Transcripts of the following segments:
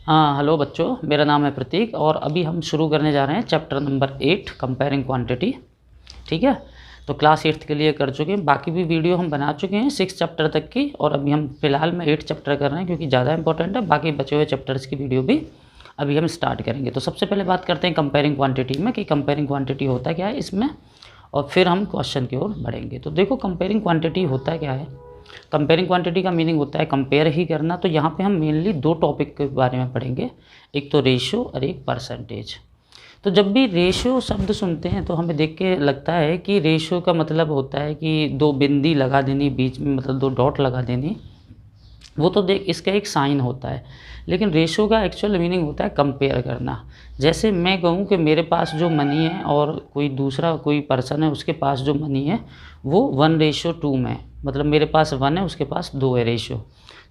हाँ हेलो बच्चों, मेरा नाम है प्रतीक और अभी हम शुरू करने जा रहे हैं चैप्टर नंबर 8 कंपेयरिंग क्वांटिटी। ठीक है, तो क्लास 8th के लिए कर चुके हैं, बाकी भी वीडियो हम बना चुके हैं 6 चैप्टर तक की, और अभी हम फिलहाल में 8 चैप्टर कर रहे हैं क्योंकि ज़्यादा इंपॉर्टेंट है। बाकी बचे हुए चैप्टर्स की वीडियो भी अभी हम स्टार्ट करेंगे। तो सबसे पहले बात करते हैं कंपेयरिंग क्वान्टिटी में कि कंपेयरिंग क्वान्टिटी होता क्या है इसमें, और फिर हम क्वेश्चन की ओर बढ़ेंगे। तो देखो कंपेयरिंग क्वान्टिटी होता क्या है। कंपेयरिंग क्वांटिटी का मीनिंग होता है कंपेयर ही करना। तो यहाँ पे हम मेनली 2 टॉपिक के बारे में पढ़ेंगे, एक तो रेशियो और एक परसेंटेज। तो जब भी रेशियो शब्द सुनते हैं तो हमें देख के लगता है कि रेशियो का मतलब होता है कि 2 बिंदी लगा देनी बीच में, मतलब 2 डॉट लगा देनी, वो तो देख इसका एक साइन होता है। लेकिन रेशियो का एक्चुअल मीनिंग होता है कंपेयर करना। जैसे मैं कहूँ कि मेरे पास जो मनी है और कोई दूसरा कोई पर्सन है उसके पास जो मनी है वो 1:2 में है, मतलब मेरे पास 1 है उसके पास 2 है रेशियो।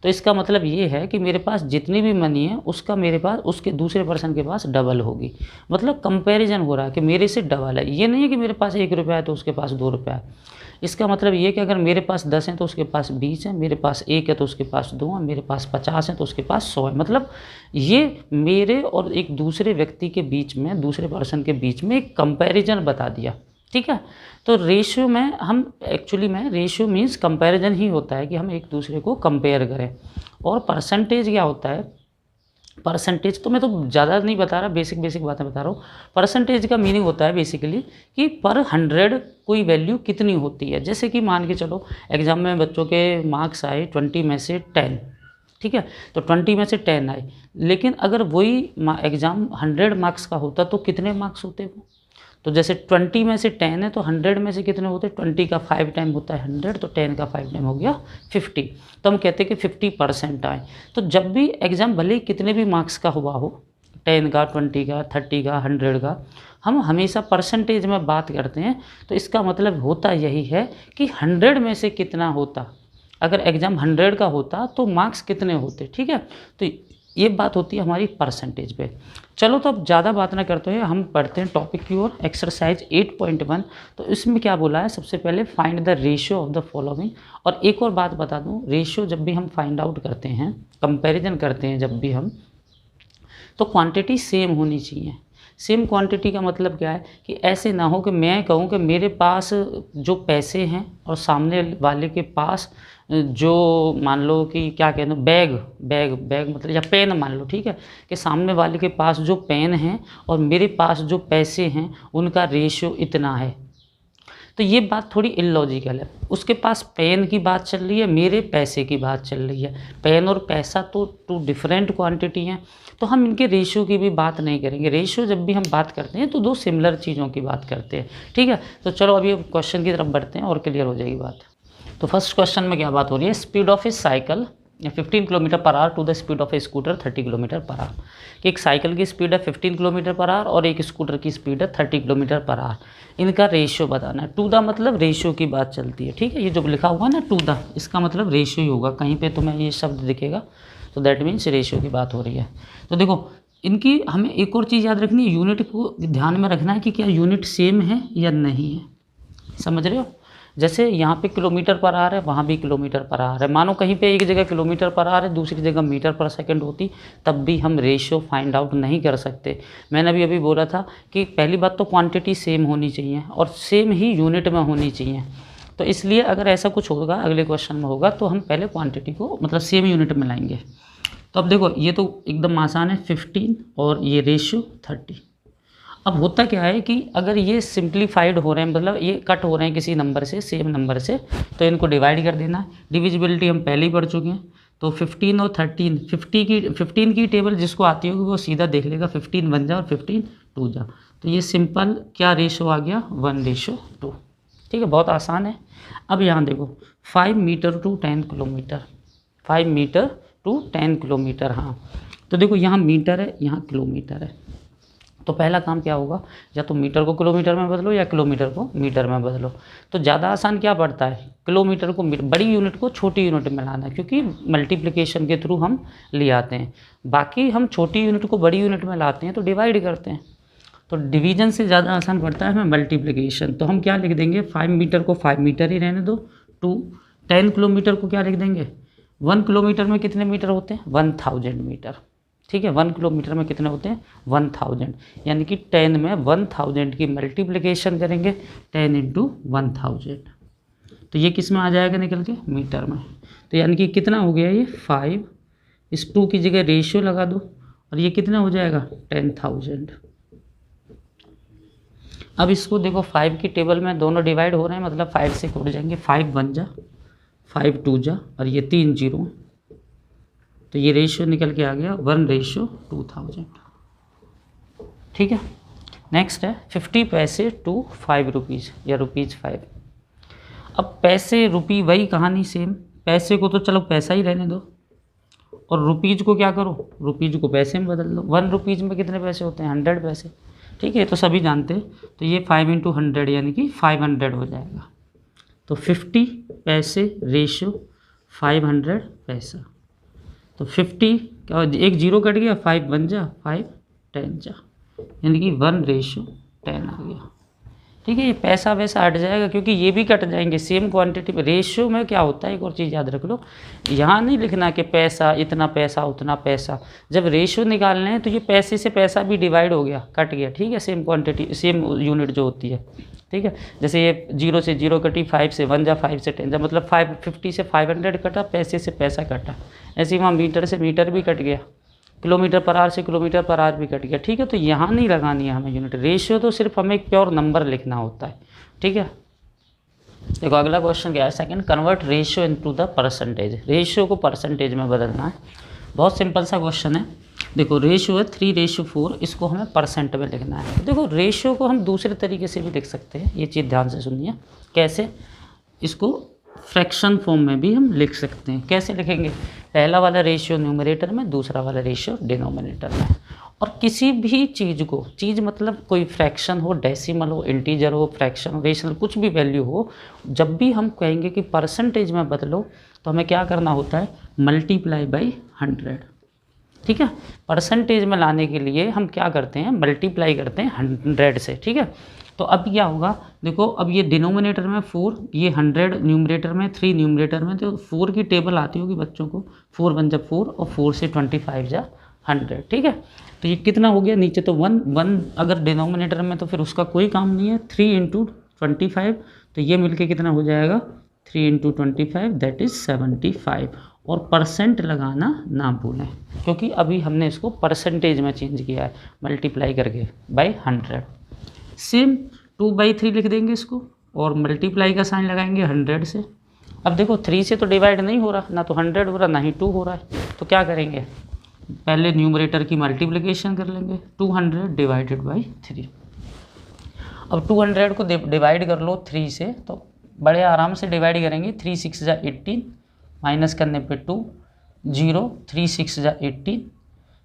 तो इसका मतलब ये है कि मेरे पास जितनी भी मनी है उसका मेरे पास उसके दूसरे पर्सन के पास डबल होगी। मतलब कंपैरिजन हो रहा है कि मेरे से डबल है। ये नहीं है कि मेरे पास 1 रुपया है तो उसके पास 2 रुपया है। इसका मतलब ये कि अगर मेरे पास 10 हैं तो उसके पास 20 है, मेरे पास 1 है तो उसके पास 2 है, मेरे पास 50 है तो उसके पास 100 है। मतलब ये मेरे और एक दूसरे व्यक्ति के बीच में, दूसरे पर्सन के बीच में एक कंपैरिजन बता दिया। ठीक है, तो रेशियो में हम एक्चुअली में रेशियो मीन्स कंपैरिजन ही होता है कि हम एक दूसरे को कंपेयर करें। और परसेंटेज क्या होता है, परसेंटेज तो मैं तो ज़्यादा नहीं बता रहा, बेसिक बातें बता रहा हूँ। परसेंटेज का मीनिंग होता है बेसिकली कि पर 100 कोई वैल्यू कितनी होती है। जैसे कि मान के चलो एग्ज़ाम में बच्चों के मार्क्स आए 20 में से 10, ठीक है, तो 20 में से 10 आए, लेकिन अगर वही एग्ज़ाम 100 मार्क्स का होता तो कितने मार्क्स होते वो। तो जैसे 20 में से 10 है तो 100 में से कितने होते हैं, 20 का 5 टाइम होता है 100, तो 10 का 5 टाइम हो गया 50। तो हम कहते हैं कि 50% आए। तो जब भी एग्ज़ाम भले ही कितने भी मार्क्स का हुआ हो, 10 का, 20 का, 30 का, 100 का, हम हमेशा परसेंटेज में बात करते हैं। तो इसका मतलब होता यही है कि 100 में से कितना होता, अगर एग्ज़ाम 100 का होता तो मार्क्स कितने होते। ठीक है, तो ये बात होती है हमारी परसेंटेज पे। चलो तो अब ज़्यादा बात ना करते हैं, हम पढ़ते हैं टॉपिक की ओर। एक्सरसाइज 8.1। तो इसमें क्या बोला है, सबसे पहले find the ratio of the following. और एक और बात बता दूं, रेशियो जब भी हम फाइंड आउट करते हैं, कंपैरिजन करते हैं जब भी हम, तो क्वांटिटी सेम होनी चाहिए। सेम क्वांटिटी का मतलब क्या है कि ऐसे ना हो कि मैं कहूँ कि मेरे पास जो पैसे हैं और सामने वाले के पास जो, मान लो कि क्या कहते हैं, बैग मतलब, या पेन मान लो, ठीक है, कि सामने वाले के पास जो पेन है और मेरे पास जो पैसे हैं उनका रेशियो इतना है। तो ये बात थोड़ी इलॉजिकल है। उसके पास पेन की बात चल रही है, मेरे पैसे की बात चल रही है। पेन और पैसा तो 2 डिफरेंट क्वांटिटी हैं, तो हम इनके रेशियो की भी बात नहीं करेंगे। रेशियो जब भी हम बात करते हैं तो 2 सिमिलर चीज़ों की बात करते हैं। ठीक है, तो चलो अभी क्वेश्चन की तरफ बढ़ते हैं और क्लियर हो जाएगी बात। तो फर्स्ट क्वेश्चन में क्या बात हो रही है, speed of a cycle 15 kilometre per hour to the speed of a scooter 30 kilometre per hour. कि एक साइकिल की स्पीड है 15 किलोमीटर पर आवर और एक स्कूटर की स्पीड है 30 किलोमीटर पर आवर। इनका रेशियो बताना है। टू द मतलब रेशियो की बात चलती है। ठीक है, ये जो लिखा हुआ है ना टू द, इसका मतलब रेशियो ही होगा। कहीं पे तुम्हें ये शब्द दिखेगा तो दैट मीन्स रेशियो की बात हो रही है। तो देखो इनकी हमें एक और चीज़ याद रखनी है, यूनिट को ध्यान में रखना है कि क्या यूनिट सेम है या नहीं है। समझ रहे हो, जैसे यहाँ पे किलोमीटर पर आवर है, वहाँ भी किलोमीटर पर आवर है। मानो कहीं पे एक जगह किलोमीटर पर आवर है, दूसरी जगह मीटर पर सेकंड होती, तब भी हम रेशियो फाइंड आउट नहीं कर सकते। मैंने अभी बोला था कि पहली बात तो क्वांटिटी सेम होनी चाहिए और सेम ही यूनिट में होनी चाहिए। तो इसलिए अगर ऐसा कुछ होगा अगले क्वेश्चन में होगा तो हम पहले क्वान्टिटी को मतलब सेम यूनिट में लाएंगे। तो अब देखो ये तो एकदम आसान है, 15 और ये रेशियो 30। अब होता क्या है कि अगर ये सिंप्लीफाइड हो रहे हैं, मतलब ये कट हो रहे हैं किसी नंबर से, सेम नंबर से, तो इनको डिवाइड कर देना है। डिविजिबिलिटी हम पहले ही पढ़ चुके हैं। तो 15 और 13, 15 की टेबल जिसको आती होगी वो सीधा देख लेगा, 15 1 जा और 15 2 जा। तो ये सिंपल क्या रेशो आ गया, 1:2। ठीक है, बहुत आसान है। अब यहाँ देखो 5 metre to 10 kilometre, 5 metre to 10 kilometre. हाँ, तो देखो यहाँ मीटर है, यहाँ किलोमीटर है। तो पहला काम क्या होगा, या तो मीटर को किलोमीटर में बदलो या किलोमीटर को मीटर में बदलो। तो ज़्यादा आसान क्या पड़ता है, किलोमीटर को बड़ी यूनिट को छोटी यूनिट में लाना, क्योंकि मल्टीप्लिकेशन के थ्रू हम ले आते हैं। बाकी हम छोटी यूनिट को बड़ी यूनिट में लाते हैं तो डिवाइड करते हैं। तो डिवीजन से ज़्यादा आसान पड़ता है हमें मल्टीप्लिकेशन। तो हम क्या लिख देंगे, 5 मीटर को 5 मीटर ही रहने दो, 2 10 किलोमीटर को क्या लिख देंगे, 1 किलोमीटर में कितने मीटर होते हैं, 1000 मीटर। ठीक है। 1 किलोमीटर में कितने होते हैं 1000, यानी कि 10 में 1000 की मल्टीप्लिकेशन करेंगे 10 × 1000, तो ये किस में आ जाएगा निकल के मीटर में। तो यानी कि कितना हो गया ये 5, इस 2 की जगह रेशियो लगा दो और ये कितना हो जाएगा 10,000। अब इसको देखो 5 की टेबल में दोनों डिवाइड हो रहे हैं, मतलब 5 से कट जाएंगे, 5 1 जा 5 2 जा और ये 3 0, तो ये रेशियो निकल के आ गया 1:2000। ठीक है। नेक्स्ट है 50 पैसे टू 5 रुपीज़ या ₹5। अब पैसे रुपी वही कहानी सेम, पैसे को तो चलो पैसा ही रहने दो और रुपीज़ को क्या करो, रुपीज़ को पैसे में बदल दो। 1 रुपीज़ में कितने पैसे होते हैं 100 पैसे, ठीक है, तो सभी जानते हैं। तो ये 5 × 100 यानी कि 500 हो जाएगा। तो 50 पैसे रेशियो 500 पैसा, तो 50 क्या, एक जीरो कट गया, 5 1 जा 5 10 जा, यानी कि 1:10 आ गया। ठीक है, ये पैसा वैसा हट जाएगा क्योंकि ये भी कट जाएंगे सेम क्वांटिटी में। रेशियो में क्या होता है, एक और चीज़ याद रख लो, यहाँ नहीं लिखना कि पैसा इतना पैसा उतना पैसा। जब रेशियो निकालने हैं तो ये पैसे से पैसा भी डिवाइड हो गया, कट गया। ठीक है, सेम क्वांटिटी सेम यूनिट जो होती है। ठीक है, जैसे ये 0 से 0 कटी, 5 से 1 जा 5 से 10 जा, मतलब 50 से 500 कटा, पैसे से पैसा कटा। ऐसे ही वहाँ मीटर से मीटर भी कट गया, किलोमीटर पर आवर से किलोमीटर पर आवर भी कट गया। ठीक है, तो यहाँ नहीं लगानी है हमें यूनिट। रेशियो तो सिर्फ हमें एक प्योर नंबर लिखना होता है। ठीक है, देखो अगला क्वेश्चन क्या है, second, convert ratio into the percentage. Ratio को परसेंटेज में बदलना है। बहुत सिंपल सा क्वेश्चन है। देखो रेशियो है 3:4, इसको हमें परसेंट में लिखना है। देखो रेशियो को हम दूसरे तरीके से भी लिख सकते हैं, ये चीज़ ध्यान से सुनिए। कैसे, इसको फ्रैक्शन फॉर्म में भी हम लिख सकते हैं। कैसे लिखेंगे, पहला वाला रेशियो न्यूमरेटर में, दूसरा वाला रेशियो डिनोमिनेटर में। और किसी भी चीज़ को, चीज़ मतलब कोई फ्रैक्शन हो, डेसिमल हो, इंटीजर हो, फ्रैक्शन हो, रेशनल, कुछ भी वैल्यू हो, जब भी हम कहेंगे कि परसेंटेज में बदलो तो हमें क्या करना होता है, मल्टीप्लाई बाई 100। ठीक है, परसेंटेज में लाने के लिए हम क्या करते हैं, मल्टीप्लाई करते हैं 100 से। ठीक है, तो अब क्या होगा, देखो अब ये डिनोमिनेटर में 4, ये 100 न्यूमरेटर में, 3 न्यूमरेटर में, तो 4 की टेबल आती होगी बच्चों को, 4 1 जा 4 और 4 से 25 जा 100। ठीक है, तो ये कितना हो गया, नीचे तो 1 1 अगर डिनोमिनेटर में तो फिर उसका कोई काम नहीं है। 3 × 25, तो ये मिलके कितना हो जाएगा, 3 × 25 दैट इज़ 75। और परसेंट लगाना ना भूलें क्योंकि अभी हमने इसको परसेंटेज में चेंज किया है, मल्टीप्लाई करके बाई 100। सेम 2/3 लिख देंगे इसको और मल्टीप्लाई का साइन लगाएंगे 100 से। अब देखो 3 से तो डिवाइड नहीं हो रहा, ना तो 100 हो रहा, ना ही 2 हो रहा है, तो क्या करेंगे, पहले न्यूमरेटर की मल्टीप्लिकेशन कर लेंगे, 200 डिवाइडेड बाई 3। अब 200 को डिवाइड कर लो 3 से, तो बड़े आराम से डिवाइड करेंगे। 3 6 जा 18, माइनस करने पे 2 0, 3 6 जा 18,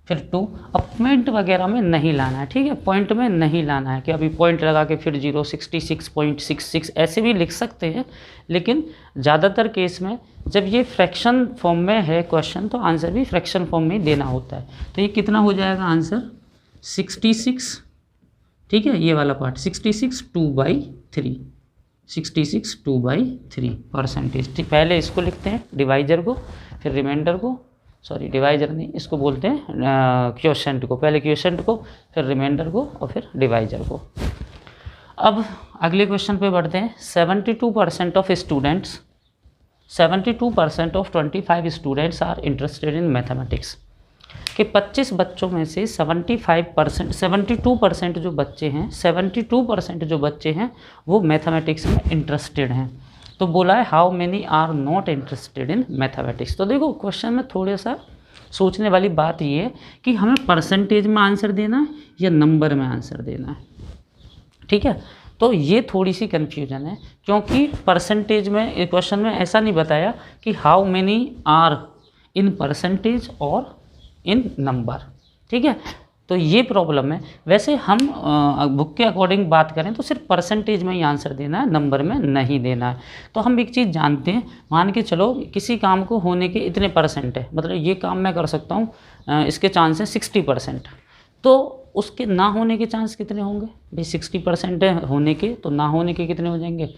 फिर 2। अब पॉइंट वगैरह में नहीं लाना है। ठीक है, पॉइंट में नहीं लाना है कि अभी पॉइंट लगा के फिर 0 66.66 ऐसे भी लिख सकते हैं, लेकिन ज़्यादातर केस में जब ये फ्रैक्शन फॉर्म में है क्वेश्चन तो आंसर भी फ्रैक्शन फॉर्म में ही देना होता है। तो ये कितना हो जाएगा आंसर 66। ठीक है, ये वाला पार्ट 66 2/3, 66 2/3 परसेंटेज। ठीक, पहले इसको लिखते हैं डिवाइजर को, फिर रिमाइंडर को, सॉरी डिवाइजर नहीं, इसको बोलते हैं क्वोशेंट को, पहले क्वोशेंट को, फिर रिमाइंडर को और फिर डिवाइजर को। अब अगले क्वेश्चन पे बढ़ते हैं। 72% of students, 72% of 25 students are interested in mathematics. कि 25 बच्चों में से 75%, 72% जो बच्चे हैं, 72% जो बच्चे हैं वो मैथमेटिक्स में इंटरेस्टेड हैं। तो बोला है how many are not interested in mathematics. तो देखो क्वेश्चन में थोड़ा सा सोचने वाली बात ये है कि हमें परसेंटेज में आंसर देना है या नंबर में आंसर देना है। ठीक है, तो ये थोड़ी सी कन्फ्यूजन है क्योंकि परसेंटेज में क्वेश्चन में ऐसा नहीं बताया कि how many are in percentage और इन नंबर। ठीक है, तो ये प्रॉब्लम है। वैसे हम बुक के अकॉर्डिंग बात करें तो सिर्फ परसेंटेज में ही आंसर देना है, नंबर में नहीं देना है। तो हम एक चीज़ जानते हैं, मान के चलो किसी काम को होने के इतने परसेंट है, मतलब ये काम मैं कर सकता हूँ, इसके चांस हैं 60%, तो उसके ना होने के चांस कितने होंगे भाई, 60% होने के, तो ना होने के कितने हो जाएंगे,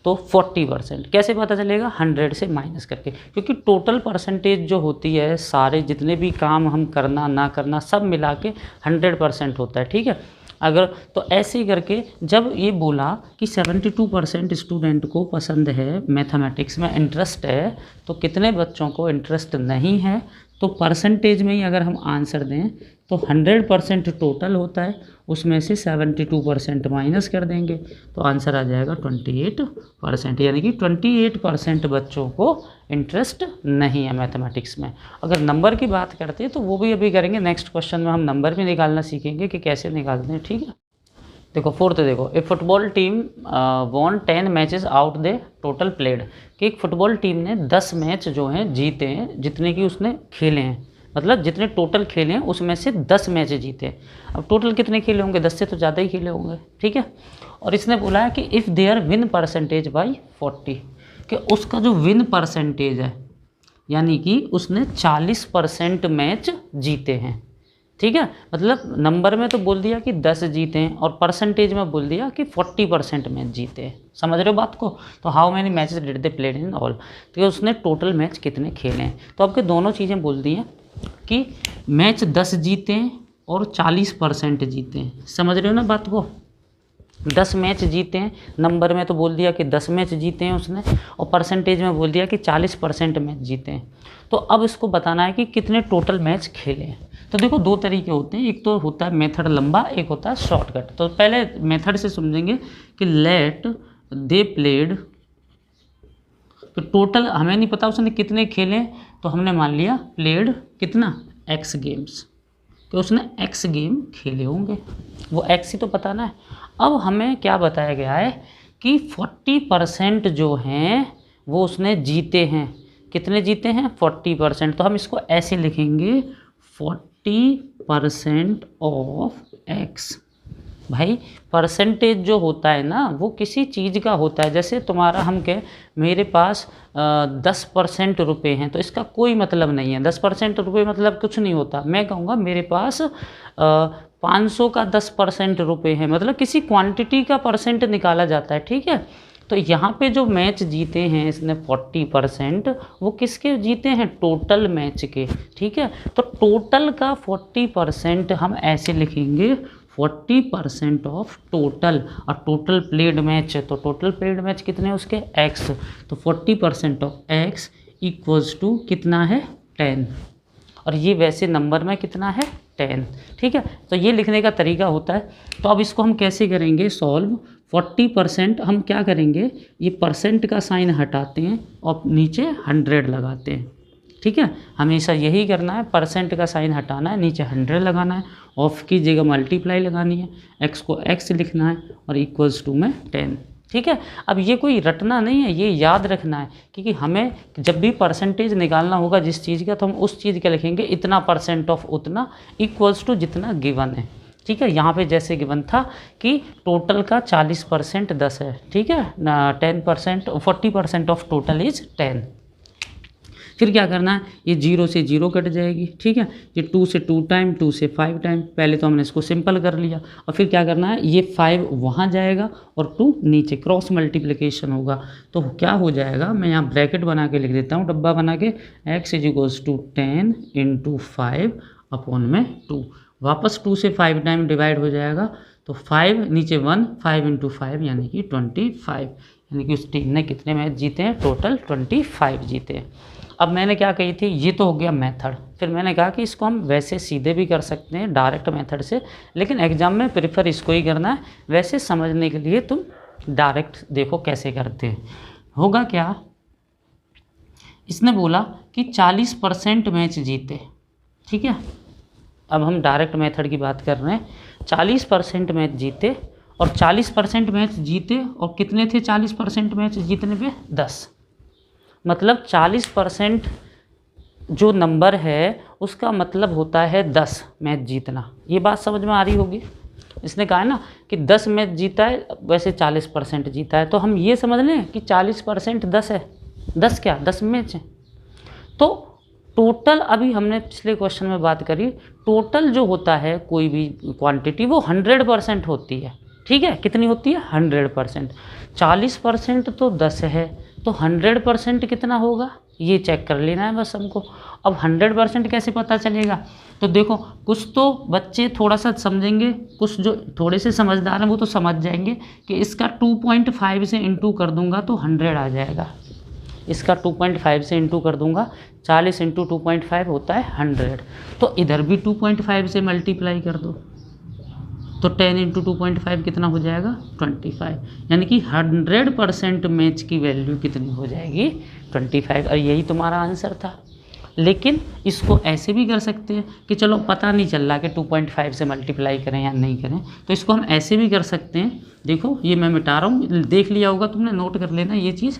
तो 40%। कैसे पता चलेगा? 100 से माइनस करके, क्योंकि टोटल परसेंटेज जो होती है सारे जितने भी काम हम करना ना करना सब मिला के 100% होता है, ठीक है। अगर तो ऐसे ही करके जब ये बोला कि 72% स्टूडेंट को पसंद है, मैथमेटिक्स में इंटरेस्ट है, तो कितने बच्चों को इंटरेस्ट नहीं है, तो परसेंटेज में ही अगर हम आंसर दें तो 100% टोटल होता है, उसमें से 72% माइनस कर देंगे तो आंसर आ जाएगा 28%। यानी कि 28% बच्चों को इंटरेस्ट नहीं है मैथमेटिक्स में। अगर नंबर की बात करते हैं तो वो भी अभी करेंगे, नेक्स्ट क्वेश्चन में हम नंबर भी निकालना सीखेंगे कि कैसे निकालते हैं, ठीक है। देखो फोर्थ, देखो a football team won 10 matches out the total played, कि एक फुटबॉल टीम ने 10 मैच जो हैं जीते हैं, जितने की उसने खेले हैं, मतलब जितने टोटल खेले हैं उसमें से 10 मैच जीते। अब टोटल कितने खेले होंगे? 10 से तो ज़्यादा ही खेले होंगे, ठीक है। और इसने बोला है कि if there win percentage by 40, कि उसका जो विन परसेंटेज है यानी कि उसने 40% मैच जीते हैं, ठीक है। मतलब नंबर में तो बोल दिया कि 10 जीते हैं और परसेंटेज में बोल दिया कि 40% मैच जीते हैं। समझ रहे हो बात को? तो how many matches did they played in all, तो उसने टोटल मैच कितने खेले हैं। तो आपके दोनों चीज़ें बोल दी हैं कि मैच 10 जीते हैं और 40% जीते हैं। समझ रहे हो ना बात को? 10 मैच जीते हैं, नंबर में तो बोल दिया कि 10 मैच जीते हैं उसने, और परसेंटेज में बोल दिया कि 40% मैच जीते हैं। तो अब इसको बताना है कि कितने टोटल मैच खेले हैं। तो देखो दो तरीके होते हैं, एक तो होता है मेथड लंबा, एक होता है शॉर्टकट। तो पहले मेथड से समझेंगे कि लेट दे प्लेड, तो टोटल हमें नहीं पता उसने कितने खेले, तो हमने मान लिया प्लेड कितना, x गेम्स, कि उसने x गेम खेले होंगे, वो x ही तो बताना है। अब हमें क्या बताया गया है कि 40% जो हैं वो उसने जीते हैं। कितने जीते हैं? 40%। तो हम इसको ऐसे लिखेंगे 40% ऑफ x। भाई परसेंटेज जो होता है ना वो किसी चीज़ का होता है। जैसे तुम्हारा हम कहें मेरे पास 10% रुपये हैं, तो इसका कोई मतलब नहीं है। 10% रुपये मतलब कुछ नहीं होता। मैं कहूँगा मेरे पास 500 का 10% रुपये है, मतलब किसी क्वांटिटी का परसेंट निकाला जाता है, ठीक है। तो यहाँ पे जो मैच जीते हैं इसने 40%, वो किसके जीते हैं? टोटल मैच के, ठीक है। तो टोटल का 40% हम ऐसे लिखेंगे 40% ऑफ टोटल, और टोटल प्लेड मैच है तो टोटल प्लेड मैच कितने उसके? x। तो 40% ऑफ x इक्वल्स टू कितना है? 10। और ये वैसे नंबर में कितना है? 10, ठीक है। तो ये लिखने का तरीका होता है। तो अब इसको हम कैसे करेंगे सॉल्व? 40% हम क्या करेंगे, ये परसेंट का साइन हटाते हैं और नीचे 100 लगाते हैं, ठीक है। हमेशा यही करना है, परसेंट का साइन हटाना है, नीचे 100 लगाना है, ऑफ की जगह मल्टीप्लाई लगानी है, x को x लिखना है और इक्वल्स टू में 10, ठीक है। अब ये कोई रटना नहीं है, ये याद रखना है, क्योंकि हमें जब भी परसेंटेज निकालना होगा जिस चीज़ का, तो हम उस चीज़ का लिखेंगे इतना परसेंट ऑफ उतना इक्वल्स टू जितना गिवन है, ठीक है। यहाँ पे जैसे गिवन था कि टोटल का 40% 10 है, ठीक है ना, 10% 40% ऑफ टोटल इज 10। फिर क्या करना है, ये 0 से 0 कट जाएगी, ठीक है। ये 2 से 2 टाइम, 2 से 5 टाइम, पहले तो हमने इसको सिंपल कर लिया। और फिर क्या करना है, ये 5 वहाँ जाएगा और 2 नीचे, क्रॉस मल्टीप्लिकेशन होगा। तो क्या हो जाएगा, मैं यहाँ ब्रैकेट बना के लिख देता हूँ, डब्बा बना के, x इक्वल्स टू 10 × 5 अपॉन में 2। वापस 2 से 5 टाइम डिवाइड हो जाएगा, तो 5 नीचे 1, 5 × 5 यानी कि 25, यानी कि उस टीम ने कितने मैच जीते हैं? टोटल 25 जीते हैं। अब मैंने क्या कही थी, ये तो हो गया मेथड। फिर मैंने कहा कि इसको हम वैसे सीधे भी कर सकते हैं डायरेक्ट मेथड से, लेकिन एग्जाम में प्रेफर इसको ही करना है। वैसे समझने के लिए तुम डायरेक्ट देखो कैसे करते हैं। होगा क्या, इसने बोला कि 40% मैच जीते, ठीक है। अब हम डायरेक्ट मेथड की बात कर रहे हैं। 40% मैच जीते, और 40% मैच जीते, और कितने थे 40% मैच जीतने पे? 10। मतलब 40% जो नंबर है उसका मतलब होता है 10 मैच जीतना। ये बात समझ में आ रही होगी। इसने कहा है ना कि 10 मैच जीता है, वैसे 40% जीता है, तो हम ये समझ लें कि 40% 10 है। 10 क्या? 10 मैच है। तो टोटल, अभी हमने पिछले क्वेश्चन में बात करी, टोटल जो होता है कोई भी क्वांटिटी वो 100% होती है, ठीक है, कितनी होती है 100%। 40% तो 10 है, तो 100% कितना होगा ये चेक कर लेना है बस हमको। अब 100% कैसे पता चलेगा, तो देखो कुछ तो बच्चे थोड़ा सा समझेंगे, कुछ जो थोड़े से समझदार हैं वो तो समझ जाएंगे कि इसका 2.5 से इंटू कर दूंगा तो 100 आ जाएगा। इसका 2.5 से इंटू कर दूंगा, 40 इंटू 2.5 होता है 100। तो इधर भी 2.5 से मल्टीप्लाई कर दो, तो 10 इंटू 2.5 कितना हो जाएगा 25। यानी कि 100% मैच की वैल्यू कितनी हो जाएगी 25। और यही तुम्हारा आंसर था। लेकिन इसको ऐसे भी कर सकते हैं कि चलो पता नहीं चल रहा कि 2.5 से मल्टीप्लाई करें या नहीं करें, तो इसको हम ऐसे भी कर सकते हैं। देखो ये मैं मिटा रहा हूँ, देख लिया होगा तुमने, नोट कर लेना ये चीज़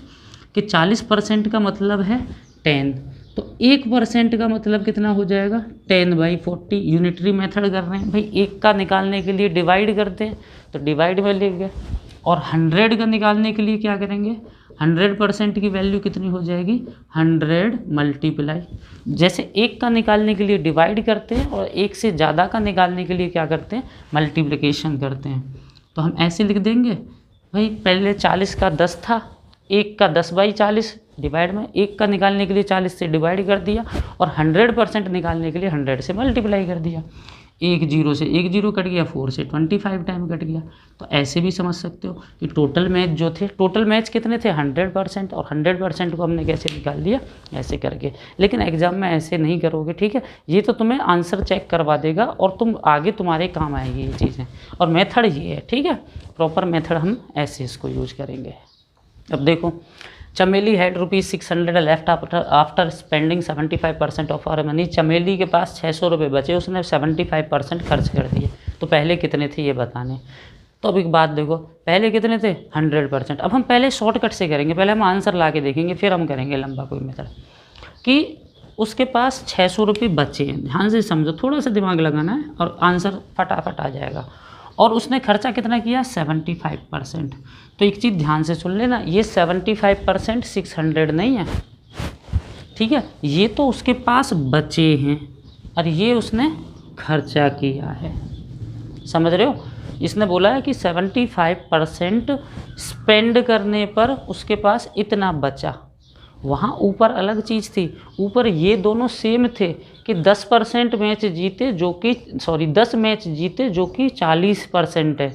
कि 40% का मतलब है 10, तो 1% का मतलब कितना हो जाएगा 10/40। यूनिटरी मेथड कर रहे हैं भाई, 1 का निकालने के लिए डिवाइड करते हैं तो डिवाइड में ले गए, और 100 का निकालने के लिए क्या करेंगे, 100% की वैल्यू कितनी हो जाएगी 100 मल्टीप्लाई। जैसे 1 का निकालने के लिए डिवाइड करते हैं और 1 से ज़्यादा का निकालने के लिए क्या करते हैं मल्टीप्लिकेशन करते हैं। तो हम ऐसे लिख देंगे भाई, पहले 40 का 10 था, 1 का 10/40 डिवाइड में 1 का निकालने के लिए 40 से डिवाइड कर दिया, और 100% निकालने के लिए 100 से मल्टीप्लाई कर दिया। 1 0 से 1 0 कट गया, 4 से 25 टाइम कट गया। तो ऐसे भी समझ सकते हो कि टोटल मैच जो थे, टोटल मैच कितने थे 100%, और 100% को हमने कैसे निकाल लिया ऐसे करके। लेकिन एग्जाम में ऐसे नहीं करोगे, ठीक है, ये तो तुम्हें आंसर चेक करवा देगा और तुम आगे तुम्हारे काम आएगी ये चीज़ें। और मेथड ये है, ठीक है, प्रॉपर मेथड हम ऐसे इसको यूज करेंगे। अब देखो, Chameli had ₹600 left after spending 75% of our money. Chameli के पास 600 रुपये बचे, उसने 75% खर्च कर दिए। तो पहले कितने थे ये बताने। तो अब एक बात देखो, पहले कितने थे 100%। अब हम पहले शॉर्टकट से करेंगे, पहले हम आंसर ला के देखेंगे, फिर हम करेंगे लंबा कोई मेथड। कि उसके पास 600 रुपये बचे हैं, ध्यान से समझो, थोड़ा सा दिमाग लगाना है और आंसर फटाफट आ जाएगा। और उसने खर्चा कितना किया 75%। तो एक चीज़ ध्यान से सुन लेना, ये 75% 600 नहीं है, ठीक है, ये तो उसके पास बचे हैं और ये उसने खर्चा किया है। समझ रहे हो, इसने बोला है कि 75% स्पेंड करने पर उसके पास इतना बचा। वहाँ ऊपर अलग चीज़ थी, ऊपर ये दोनों सेम थे कि 10% मैच जीते जो कि 10 मैच जीते जो कि 40% है,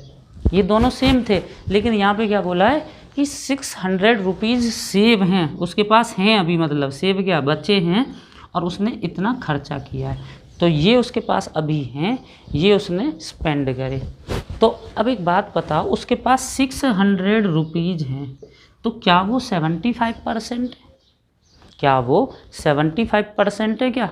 ये दोनों सेम थे। लेकिन यहाँ पे क्या बोला है कि 600 रुपीज़ सेव हैं उसके पास हैं अभी, मतलब सेव क्या बच्चे हैं, और उसने इतना खर्चा किया है, तो ये उसके पास अभी हैं, ये उसने स्पेंड करे। तो अब एक बात बताओ, उसके पास 600 रुपीज़ हैं, तो क्या वो 75% है? क्या वो 75% है क्या?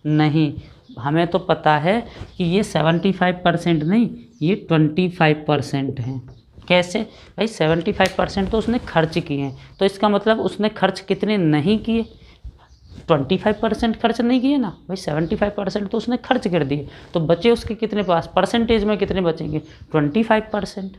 नहीं, हमें तो पता है कि ये 75% नहीं, ये 25% हैं। कैसे भाई, 75% तो उसने खर्च किए हैं, तो इसका मतलब उसने खर्च कितने नहीं किए, 25% खर्च नहीं किए ना भाई, 75% तो उसने खर्च कर दिए, तो बचे उसके कितने पास, परसेंटेज में कितने बचेंगे 25%।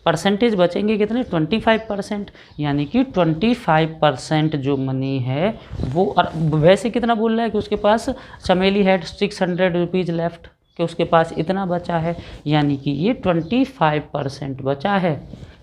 परसेंटेज बचेंगे कितने 25%, यानी कि 25% जो मनी है वो। और वैसे कितना बोल रहा है कि उसके पास चमेली हैड 600 रुपीज़ लेफ्ट, कि उसके पास इतना बचा है, यानी कि ये 25% बचा है,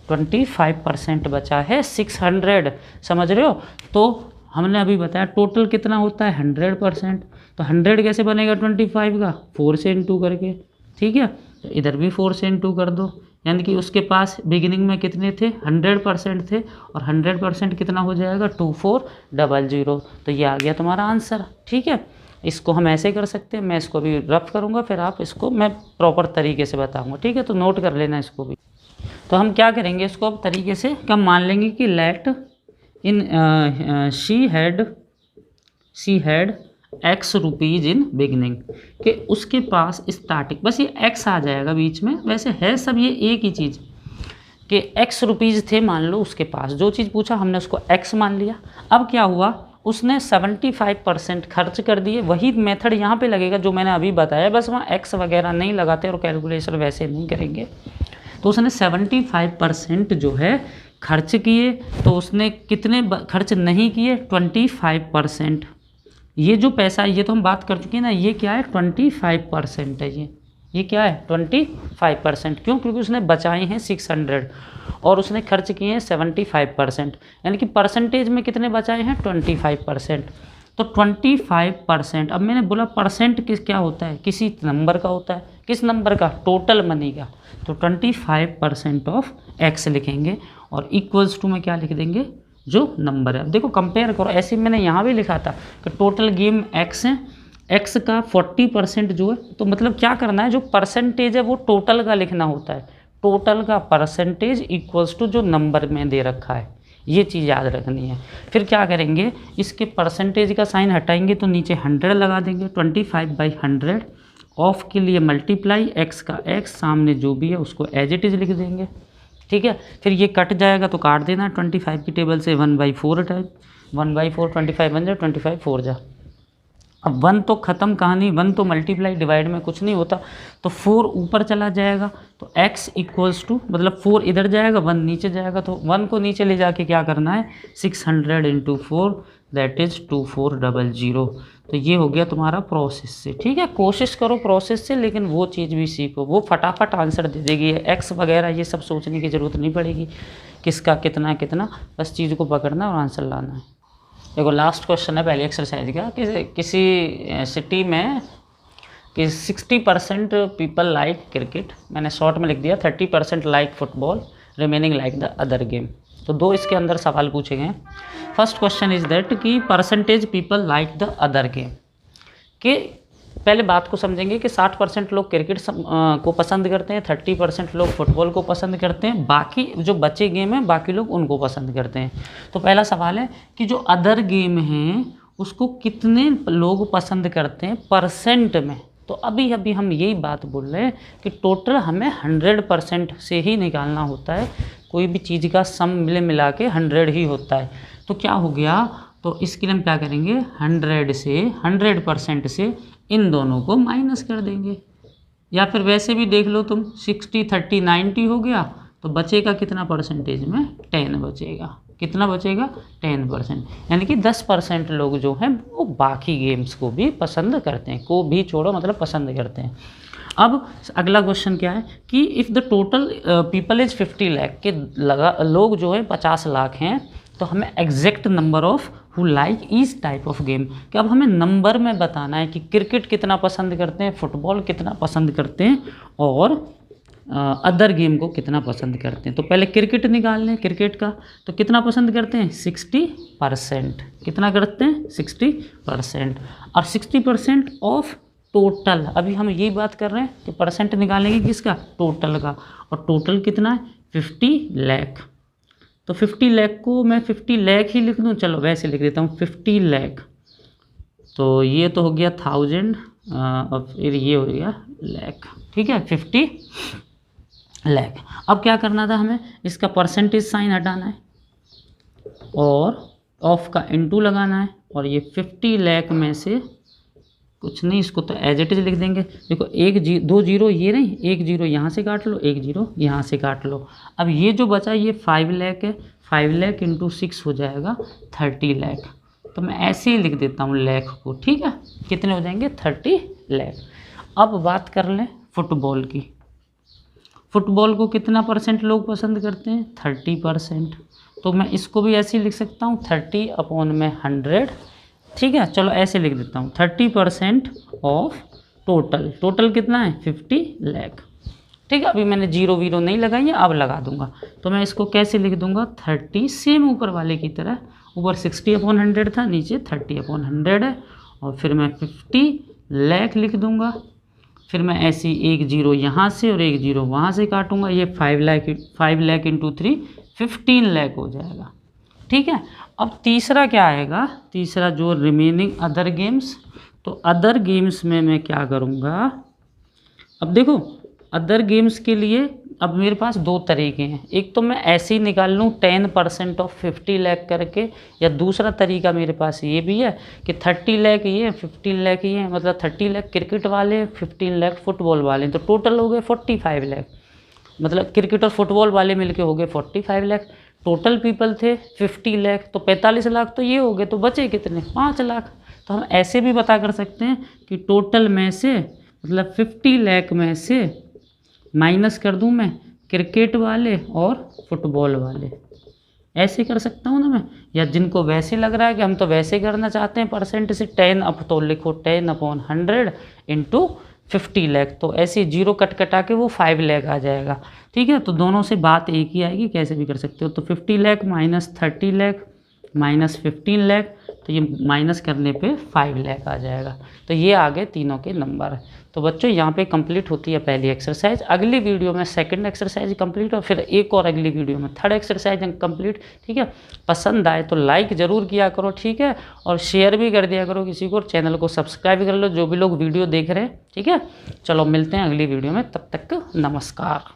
25% बचा है 600। समझ रहे हो, तो हमने अभी बताया टोटल कितना होता है 100%, तो 100 कैसे बनेगा 25 का 4 से इंटू करके, ठीक है, तो इधर भी 4 से इंटू कर दो, यानी कि उसके पास बिगिनिंग में कितने थे 100% थे, और 100% कितना हो जाएगा 2400। तो ये आ गया तुम्हारा आंसर, ठीक है। इसको हम ऐसे कर सकते हैं, मैं इसको भी रफ करूँगा, फिर आप इसको मैं प्रॉपर तरीके से बताऊँगा, ठीक है, तो नोट कर लेना इसको भी। तो हम क्या करेंगे, इसको अब तरीके से कम मान लेंगे कि let in she had X rupees in beginning, कि उसके पास स्टार्टिंग, बस ये X आ जाएगा बीच में, वैसे है सब ये एक ही चीज़, कि X रुपीज़ थे मान लो उसके पास, जो चीज़ पूछा हमने उसको X मान लिया। अब क्या हुआ, उसने 75% खर्च कर दिए। वही मेथड यहाँ पे लगेगा जो मैंने अभी बताया, बस वहाँ X वगैरह नहीं लगाते और कैलकुलेशन वैसे नहीं करेंगे। तो उसने 75% जो है खर्च किए, तो उसने कितने खर्च नहीं किए 25%। ये जो पैसा, ये तो हम बात कर चुके हैं ना, ये क्या है 25% है, ये क्या है 25%। क्यों? क्योंकि उसने बचाए हैं 600 और उसने खर्च किए हैं 75%, यानी कि परसेंटेज में कितने बचाए हैं 25%। तो 25%, अब मैंने बोला परसेंट किस क्या होता है, किसी नंबर का होता है, किस नंबर का, टोटल मनी का। तो 25% ऑफ एक्स लिखेंगे और इक्वल्स टू में क्या लिख देंगे, जो नंबर है। अब देखो कंपेयर करो, ऐसे मैंने यहाँ भी लिखा था कि टोटल गेम एक्स है, एक्स का 40% जो है, तो मतलब क्या करना है, जो परसेंटेज है वो टोटल का लिखना होता है, टोटल का परसेंटेज इक्वल्स टू जो नंबर में दे रखा है, ये चीज़ याद रखनी है। फिर क्या करेंगे, इसके परसेंटेज का साइन हटाएंगे तो नीचे 100 लगा देंगे, 25/100 ऑफ के लिए मल्टीप्लाई एक्स का एक्स, सामने जो भी है उसको एज इट इज़ लिख देंगे, ठीक है। फिर ये कट जाएगा तो काट देना 25 की टेबल से 1/4 टाइप, 1/4 25 बन जाए, 25 4 जा। अब 1 तो ख़त्म कहानी, 1 तो मल्टीप्लाई डिवाइड में कुछ नहीं होता, तो 4 ऊपर चला जाएगा तो x इक्वल्स टू, मतलब 4 इधर जाएगा 1 नीचे जाएगा, तो 1 को नीचे ले जाके क्या करना है 600 × 4 दैट इज़ 2400। तो ये हो गया तुम्हारा प्रोसेस से, ठीक है। कोशिश करो प्रोसेस से, लेकिन वो चीज़ भी सीखो, वो फटाफट आंसर दे देगी, एक्स वगैरह ये सब सोचने की ज़रूरत नहीं पड़ेगी, किसका कितना कितना, बस चीज़ को पकड़ना और आंसर लाना है। देखो लास्ट क्वेश्चन है पहली एक्सरसाइज का, किसी सिटी में कि 60% पीपल लाइक क्रिकेट, मैंने शॉर्ट में लिख दिया 30% like football, remaining like the other game. तो दो इसके अंदर सवाल पूछे गए। फर्स्ट क्वेश्चन इज़ दैट कि percentage people like the other game, कि पहले बात को समझेंगे कि 60% लोग क्रिकेट को पसंद करते हैं, 30% लोग फुटबॉल को पसंद करते हैं, बाकी जो बचे गेम हैं बाकी लोग उनको पसंद करते हैं। तो पहला सवाल है कि जो अदर गेम हैं उसको कितने लोग पसंद करते हैं परसेंट में। तो अभी अभी हम यही बात बोल रहे हैं कि टोटल हमें 100% से ही निकालना होता है, कोई भी चीज़ का सम मिला के 100 ही होता है। तो क्या हो गया, तो इसके लिए हम क्या करेंगे 100% से इन दोनों को माइनस कर देंगे, या फिर वैसे भी देख लो तुम 60 30 90 हो गया, तो बचेगा कितना परसेंटेज में 10 बचेगा, कितना बचेगा 10%, यानी कि 10% लोग जो हैं वो बाकी गेम्स को भी पसंद करते हैं, को भी छोड़ो मतलब पसंद करते हैं। अब अगला क्वेश्चन क्या है कि if the total people is 50 lakh के लोग जो है 50 लाख हैं, तो हमें exact number of who like each type of game, कि अब हमें नंबर में बताना है कि क्रिकेट कितना पसंद करते हैं, फुटबॉल कितना पसंद करते हैं और अदर गेम को कितना पसंद करते हैं। तो पहले क्रिकेट निकाल लें, क्रिकेट का तो कितना पसंद करते हैं 60%, कितना करते हैं 60%, और 60% ऑफ टोटल, अभी हम यही बात कर रहे हैं कि परसेंट निकालेंगे किसका, टोटल का, और टोटल कितना है 50 लाख। तो 50 लाख को मैं 50 लाख ही लिख दूँ, चलो वैसे लिख देता हूँ 50 लाख, तो ये तो हो गया 1000 और फिर ये हो गया लाख, ठीक है 50 लाख। अब क्या करना था हमें, इसका परसेंटेज साइन हटाना है और ऑफ का इनटू लगाना है, और ये 50 लाख में से कुछ नहीं, इसको तो एज इट इज लिख देंगे। देखो दो जीरो ये नहीं, एक जीरो यहाँ से काट लो, एक जीरो यहाँ से काट लो। अब ये जो बचा ये 5 लाख है, 5 लाख × 6 हो जाएगा 30 लाख। तो मैं ऐसे ही लिख देता हूँ लाख को, ठीक है, कितने हो जाएंगे 30 लाख। अब बात कर लें फुटबॉल की, फुटबॉल को कितना परसेंट लोग पसंद करते हैं 30%, तो मैं इसको भी ऐसे ही लिख सकता हूँ 30/100, ठीक है। चलो ऐसे लिख देता हूँ 30% ऑफ टोटल कितना है 50 लाख, ठीक है। अभी मैंने जीरो वीरो नहीं लगाई है, अब लगा दूंगा, तो मैं इसको कैसे लिख दूंगा 30, सेम ऊपर वाले की तरह, ऊपर 60/100 था, नीचे 30/100 है, और फिर मैं 50 लाख लिख दूंगा। फिर मैं ऐसी एक जीरो यहाँ से और एक जीरो वहाँ से काटूंगा, ये 5 लाख × 3 15 लाख हो जाएगा, ठीक है। अब तीसरा क्या आएगा, तीसरा जो रिमेनिंग अदर गेम्स, तो अदर गेम्स में मैं क्या करूँगा, अब देखो अदर गेम्स के लिए अब मेरे पास दो तरीके हैं, एक तो मैं ऐसे ही निकाल लूँ 10% ऑफ 50 लाख करके, या दूसरा तरीका मेरे पास ये भी है कि 30 लाख ये 15 लाख ये, मतलब 30 लाख क्रिकेट वाले 15 लाख फुटबॉल वाले, तो टोटल हो गए 45 लाख, मतलब क्रिकेट और फुटबॉल वाले मिलके हो गए 45 लाख। टोटल पीपल थे 50 लाख, तो 45 लाख तो ये हो गए, तो बचे कितने 5 लाख। तो हम ऐसे भी पता कर सकते हैं कि टोटल में से मतलब 50 लाख में से माइनस कर दूं मैं क्रिकेट वाले और फुटबॉल वाले, ऐसे कर सकता हूँ ना मैं। या जिनको वैसे लग रहा है कि हम तो वैसे करना चाहते हैं परसेंट से 10 अप, तो लिखो 10/100 इंटू 50 लाख, तो ऐसे जीरो कट कटा के वो 5 लाख आ जाएगा। ठीक है, तो दोनों से बात एक ही आएगी, कैसे भी कर सकते हो। तो 50 लाख माइनस 30 लाख माइनस 15 लाख, तो ये माइनस करने पे 5 लाख आ जाएगा। तो ये आगे तीनों के नंबर। तो बच्चों यहाँ पे कंप्लीट होती है पहली एक्सरसाइज। अगली वीडियो में सेकंड एक्सरसाइज कंप्लीट और फिर एक और अगली वीडियो में थर्ड एक्सरसाइज कंप्लीट। ठीक है, पसंद आए तो लाइक ज़रूर किया करो, ठीक है, और शेयर भी कर दिया करो किसी को, और चैनल को सब्सक्राइब कर लो जो भी लोग वीडियो देख रहे हैं। ठीक है, चलो मिलते हैं अगली वीडियो में, तब तक नमस्कार।